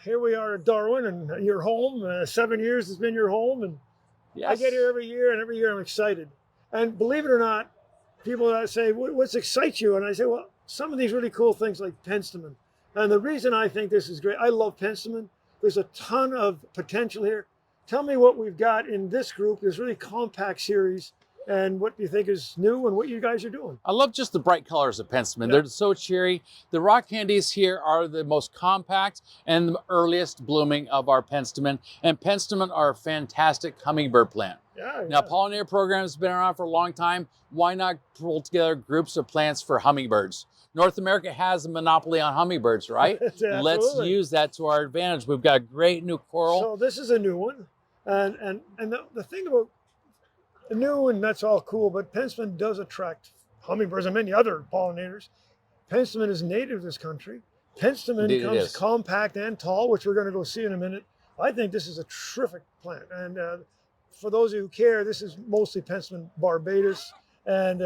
here we are at Darwin, and your home. 7 years has been your home, and Yes. I get here every year, and every year I'm excited. And believe it or not, people that say, what excites you? And I say, well, some of these really cool things like Penstemon. And the reason I think this is great, I love Penstemon. There's a ton of potential here. Tell me what we've got in this group, this really compact series, and what you think is new and what you guys are doing. I love just the bright colors of Penstemon. They're so cheery. The rock candies here are the most compact and the earliest blooming of our Penstemon. And Penstemon are a fantastic hummingbird plant. Now, Pollinator program has been around for a long time. Why not pull together groups of plants for hummingbirds? North America has a monopoly on hummingbirds, right? Let's use that to our advantage. We've got a great new coral. So this is a new one. And the thing about new, and that's all cool, but Penstemon does attract hummingbirds and many other pollinators. Penstemon is native to this country. Penstemon comes compact and tall, which we're going to go see in a minute. I think this is a terrific plant. And for those of you who care, this is mostly Penstemon barbatus. And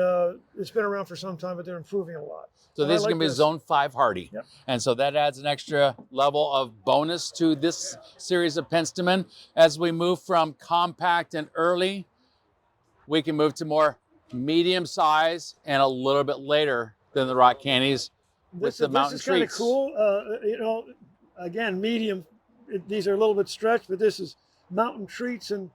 it's been around for some time, but they're improving a lot. So these are going to be zone 5 hardy. Yep. And so that adds an extra level of bonus to this series of Penstemon. As we move from compact and early, we can move to more medium size and a little bit later than the rock candies with the mountain treats. This is kind of cool. You know, again, medium. These are a little bit stretched, but this is mountain treats, and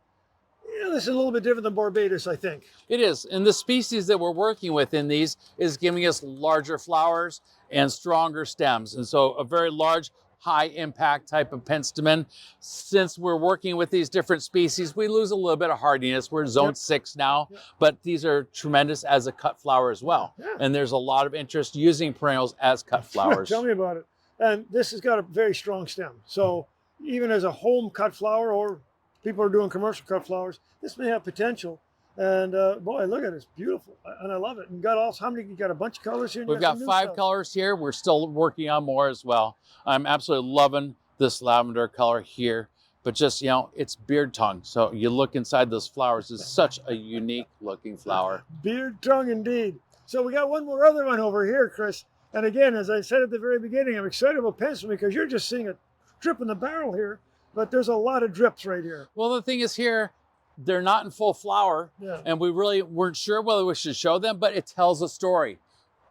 you know, this is a little bit different than barbatus, I think. It is, and the species that we're working with in these is giving us larger flowers and stronger stems, and so a very large, high impact type of Penstemon. Since we're working with these different species, we lose a little bit of hardiness. We're in zone 6 now, but these are tremendous as a cut flower as well. And there's a lot of interest using perennials as cut flowers. Tell me about it. And this has got a very strong stem. So even as a home cut flower, or people are doing commercial cut flowers, this may have potential. And boy, look at it, it's beautiful. And I love it. And got also, how many, you got a bunch of colors here? We've got 5 colors here. We're still working on more as well. I'm absolutely loving this lavender color here, but just, you know, it's beard tongue. So you look inside those flowers, it's such a unique looking flower. Beard tongue indeed. So we got one more other one over here, Chris. And again, as I said at the very beginning, I'm excited about Penstemon because you're just seeing a drip in the barrel here, but there's a lot of drips right here. Well, the thing is here, they're not in full flower, and we really weren't sure whether we should show them, but it tells a story.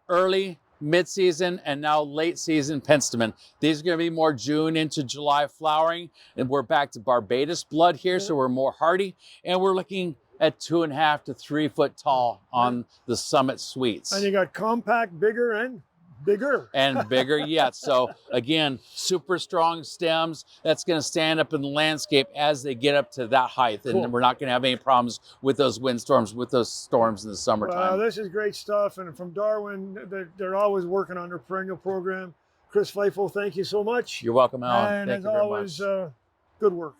Early, mid-season, and now late season Penstemon. These are going to be more June into July flowering, and we're back to barbatus blood here, so we're more hardy, and we're looking at 2.5 to 3 foot tall on the summit suites. And you got compact, bigger, and bigger. And bigger yet. So again, super strong stems. That's going to stand up in the landscape as they get up to that height. And we're not going to have any problems with those windstorms, with those storms in the summertime. Wow, this is great stuff. And from Darwin, they're always working on their perennial program. Chris Fifo, thank you so much. You're welcome, Alan. And as always, good work.